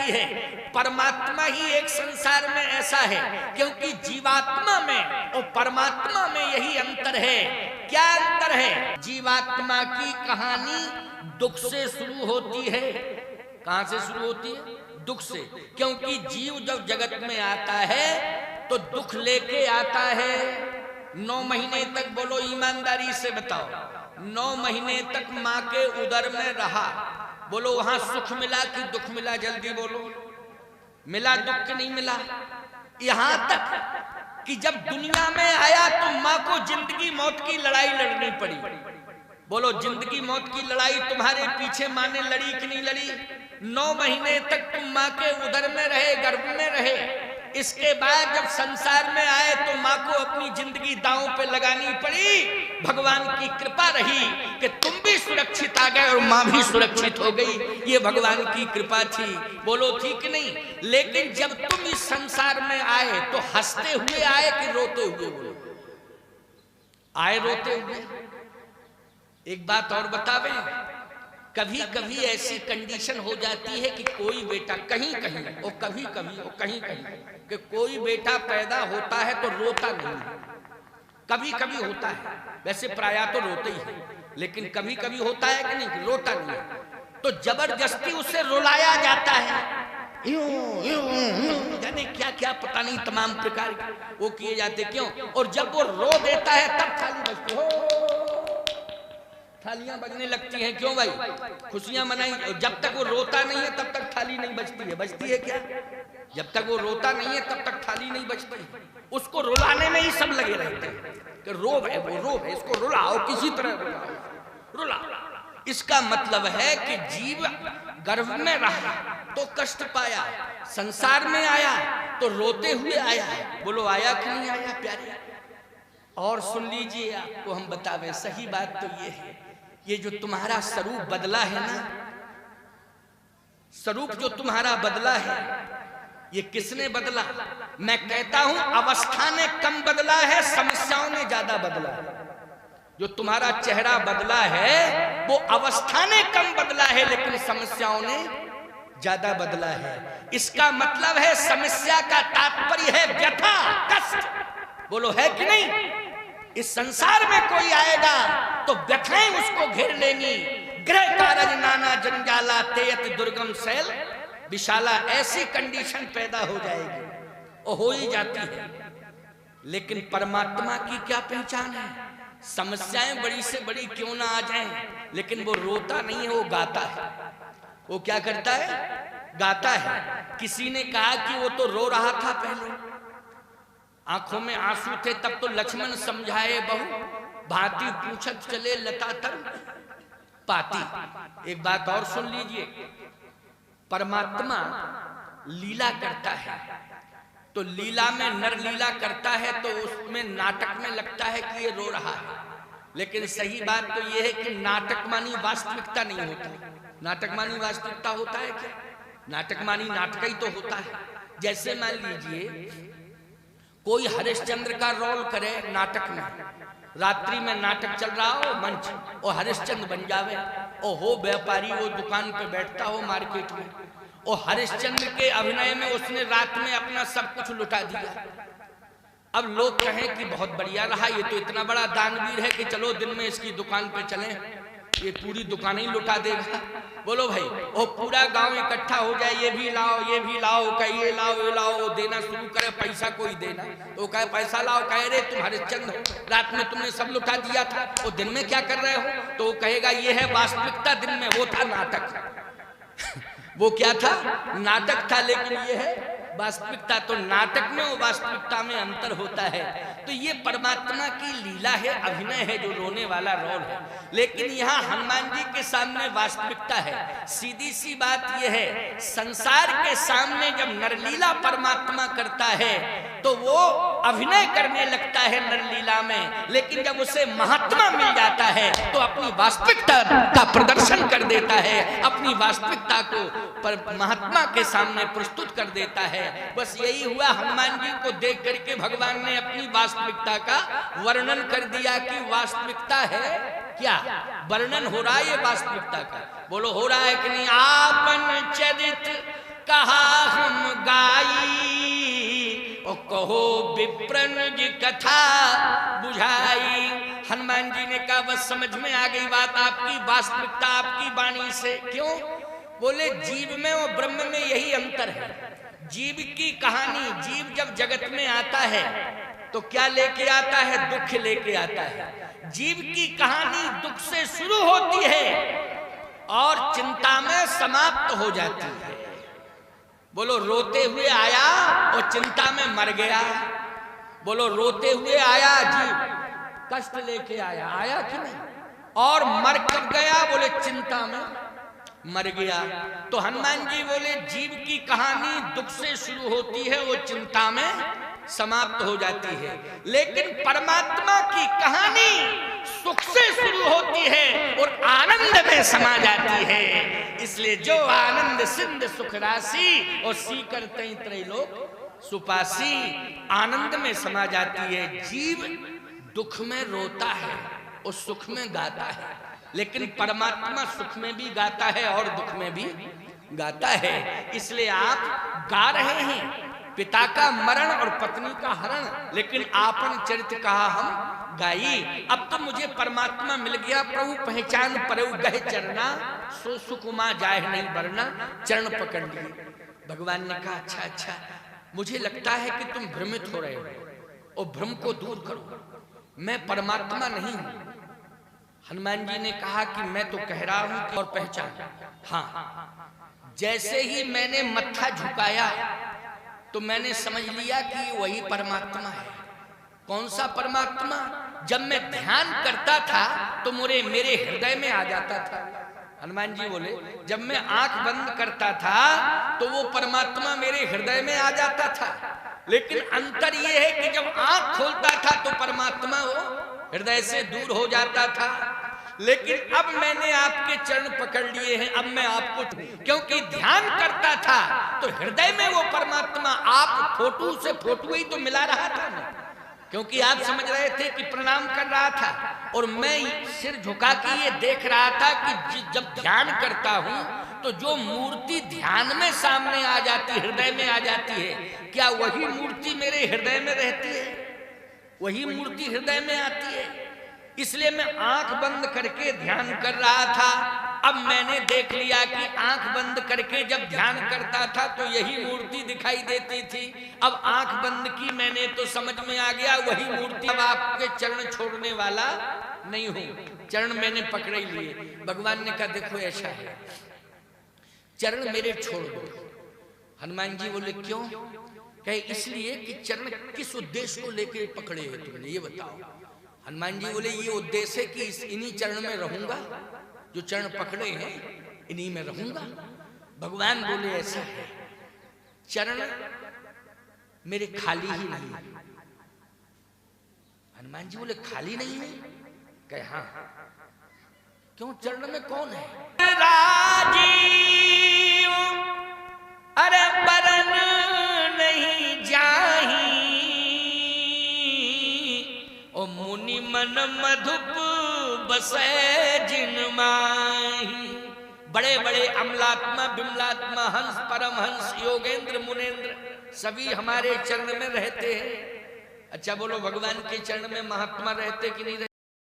जाती है। परमात्मा ही एक संसार में ऐसा है, क्योंकि जीवात्मा में और परमात्मा में यही अंतर है। क्या अंतर है? जीवात्मा की कहानी दुख से शुरू होती है। कहां से शुरू होती है? दुख से। क्योंकि जीव जब जगत में आता है तो दुख लेके आता है। 9 महीने तक, बोलो ईमानदारी से बताओ, 9 महीने तक मां के उदर में रहा, बोलो वहां सुख मिला कि दुख मिला? जल्दी बोलो, मिला दुख कि नहीं मिला? यहां तक कि जब दुनिया में आया तो मां को जिंदगी मौत की लड़ाई लड़नी पड़ी। बोलो, जिंदगी मौत की लड़ाई तुम्हारे पीछे मां ने लड़ी कि नहीं लड़ी? 9 महीने तक तुम मां के उदर में रहे, गर्भ में रहे। इसके बाद जब संसार में आए तो मां को अपनी जिंदगी दांव पे लगानी पड़ी। भगवान की कृपा रही कि तुम भी सुरक्षित आ गए और मां भी सुरक्षित हो गई। ये भगवान की कृपा थी। बोलो ठीक नहीं? लेकिन जब तुम इस संसार में आए तो हंसते हुए आए कि रोते हुए? बोलो, आए रोते हुए। एक बात और बतावे, कभी कभी ऐसी कंडीशन हो जाती है कि कोई बेटा कहीं कहीं और कभी कभी और कहीं कहीं कि कोई बेटा पैदा होता है तो रोता नहीं, कभी कभी होता है, वैसे प्रायः तो रोते ही है, लेकिन कभी कभी होता है कि नहीं, रोता नहीं है, तो जबरदस्ती उसे रुलाया जाता है। जाने क्या क्या पता नहीं तमाम प्रकार वो किए जाते। क्यों? और जब वो रो देता है तब थाली बजती हो, थालियां बजने लगती हैं। क्यों भाई? खुशियां मनाई। जब तक वो रोता नहीं है तब तक थाली नहीं बजती है। बजती है क्या? जब तक वो रोता नहीं है तब तक थाली नहीं बजती। उसको रुलाने में ही सब लगे रहते हैं कि रो है, वो रो है, इसको रुलाओ, किसी तरह रुला। इसका मतलब है कि जीव गर्भ में रहा तो कष्ट पाया, संसार में आया तो रोते हुए आया। बोलो आया कि नहीं आया प्यारे? और सुन लीजिए, आपको हम बतावे, सही बात तो ये है, ये जो तुम्हारा स्वरूप बदला है ना, स्वरूप जो तुम्हारा बदला है, ये किसने बदला? मैं कहता हूं अवस्था ने कम बदला है, समस्याओं ने ज्यादा बदला है। जो तुम्हारा चेहरा बदला है वो अवस्था ने कम बदला है, लेकिन समस्याओं ने ज्यादा बदला है। इसका मतलब है समस्या का तात्पर्य है व्यथा, कष्ट। बोलो है कि नहीं? इस संसार में कोई आएगा तो व्यथाएं उसको घेर लेंगी। ग्रह कारज नाना जंजाला तेयत दुर्गम शैल विशाला, ऐसी कंडीशन पैदा हो जाएगी और हो ही जाती है। लेकिन परमात्मा की क्या पहचान है? समस्याएं बड़ी से बड़ी क्यों ना आ जाएं, लेकिन वो रोता नहीं है, वो गाता है। वो क्या करता है? गाता है। किसी ने कहा कि वो तो रो रहा था पहले, आंखों में आंसू थे, तब तो लक्ष्मण समझाए बहु, भांति पूछत चले लता तर पाती। एक बात और सुन लीजिए, परमात्मा लीला करता है तो लीला में नर लीला करता है तो उसमें नाटक में लगता है कि ये रो रहा है, लेकिन सही बात तो ये है कि नाटक मानी वास्तविकता नहीं होता। नाटक मानी वास्तविकता होता है क्या? नाटक मानी नाटक ही तो होता है। जैसे मान लीजिए कोई हरिश्चंद्र का रोल करे नाटक में, रात्रि में नाटक चल रहा हो मंच और हरिश्चंद्र बन जावे, और हो व्यापारी वो दुकान पे बैठता हो मार्केट में, और हरिश्चंद्र के अभिनय में उसने रात में अपना सब कुछ लुटा दिया। अब लोग कहें कि बहुत बढ़िया रहा, ये तो इतना बड़ा दानवीर है कि चलो दिन में इसकी दुकान पे चलें, ये पूरी दुकान ही लुटा देगा। बोलो भाई, वो पूरा गांव इकट्ठा हो जाए, ये भी लाओ ये भी लाओ, कहे ये लाओ ये लाओ, वो देना शुरू करे, पैसा कोई देना, वो कहे पैसा लाओ, कहे रे तुम हरिश्चंद्र हो, रात में तुमने सब लुटा दिया था, वो दिन में क्या कर रहे हो? तो वो कहेगा ये है वास्तविकता, दिन में वो था नाटक। वो क्या था? नाटक था, लेकिन ये है वास्तविकता। तो नाटक में और वास्तविकता में अंतर होता है। तो ये परमात्मा की लीला है, अभिनय है, जो रोने वाला रोल है। लेकिन यहाँ हनुमान जी के सामने वास्तविकता है। सीधी सी बात यह है, संसार के सामने जब नरलीला परमात्मा करता है तो वो अभिनय करने लगता है नरलीला में, लेकिन जब उसे महात्मा मिल जाता है तो अपनी वास्तविकता का प्रदर्शन कर देता है, अपनी वास्तविकता को महात्मा के सामने प्रस्तुत कर देता है। बस यही हुआ, हनुमान जी को देख करके भगवान ने अपनी वास्तविकता का वर्णन कर दिया कि वास्तविकता है क्या? वर्णन हो रहा है ये वास्तविकता का। बोलो हो रहा है कि नहीं? आपन चरित कहा कहो विप्रन जी कथा बुझाई। हनुमान जी ने कहा बस समझ में आ गई बात आपकी, वास्तविकता आपकी वाणी से। क्यों? बोले जीव में और ब्रह्म में यही अंतर है। जीव की कहानी, जीव जब जगत में आता है तो क्या लेके आता है? दुख लेके आता है। जीव की कहानी दुख से शुरू होती है और चिंता में समाप्त हो जाती है। बोलो रोते हुए आया और चिंता में मर गया। बोलो रोते हुए आया जीव, कष्ट लेके आया, आया कि नहीं? और मर कब गया? बोले चिंता में मर गया। तो हनुमान जी बोले जीव की कहानी दुख से शुरू होती है, वो चिंता में समाप्त हो जाती है, लेकिन परमात्मा की कहानी सुख से शुरू होती है और आनंद में समा जाती है। इसलिए जो आनंद सिंध सुख राशि और सीकर तई त्रैलोक सुपासी, आनंद में समा जाती है। जीव दुख में रोता है और सुख में गाता है, लेकिन परमात्मा सुख में भी गाता है और दुख में भी गाता है। इसलिए आप गा रहे हैं पिता का मरण और पत्नी का हरण, लेकिन आपन चरित्र कहा हम गाई। अब तो मुझे परमात्मा मिल गया, प्रभु पहचान परऊ गहे चरना, सो सुकुमा जाए नहीं वरना, चरण पकड़ लिए। भगवान ने कहा अच्छा अच्छा, मुझे लगता है कि तुम भ्रमित हो रहे हो और भ्रम को दूर करो, मैं परमात्मा नहीं हूं। हनुमान जी ने कहा कि मैं तो कह रहा हूं कि और पहचान। हाँ, जैसे ही मैंने मत्था झुकाया तो मैंने समझ लिया कि वही परमात्मा है। कौन सा परमात्मा? जब मैं ध्यान करता था तो मेरे हृदय में आ जाता था। हनुमान जी बोले जब मैं आंख बंद करता था तो वो परमात्मा मेरे हृदय में आ जाता था, लेकिन अंतर ये है कि जब आंख खोलता था तो परमात्मा वो हृदय से दूर हो जाता था। लेकिन अब मैंने आपके चरण पकड़ लिए हैं, अब मैं आपको, क्योंकि ध्यान करता था तो हृदय में वो परमात्मा, आप फोटो से फोटो ही तो मिला रहा था ना, क्योंकि आप समझ रहे थे कि प्रणाम कर रहा था और मैं सिर झुका के ये देख रहा था कि जब ध्यान करता हूं तो जो मूर्ति ध्यान में सामने आ जाती, हृदय में आ जाती है, क्या वही मूर्ति मेरे हृदय में रहती है? वही मूर्ति हृदय में आती है। इसलिए मैं आंख बंद करके ध्यान कर रहा था। अब मैंने देख लिया कि आंख बंद करके जब ध्यान करता था तो यही मूर्ति दिखाई देती थी। अब आंख बंद की मैंने तो समझ में आ गया वही मूर्ति। अब आपके चरण छोड़ने वाला नहीं हूं, चरण मैंने पकड़े लिए। भगवान ने कहा देखो ऐसा है, चरण मेरे छोड़ दो। हनुमान जी बोले क्यों? कहे इसलिए कि चरण किस उद्देश्य को लेकर पकड़े हैं तुमने, ये बताओ। हनुमान जी बोले ये उद्देश्य है कि इन्हीं चरण में रहूंगा, जो चरण पकड़े हैं इन्हीं में रहूंगा। भगवान बोले ऐसा है, चरण मेरे खाली ही नहीं। हनुमान जी बोले खाली नहीं है? कहे हाँ। क्यों? चरण में कौन है? राजीव अरे बरन नहीं जाही, ओ मुनि मन मधुप बसे जिन माही। बड़े बड़े अमलात्मा, बिमलात्मा, हंस, परमहंस, योगेंद्र, मुनेन्द्र सभी हमारे चरण में रहते हैं। अच्छा बोलो भगवान के चरण में महात्मा रहते कि नहीं रहते?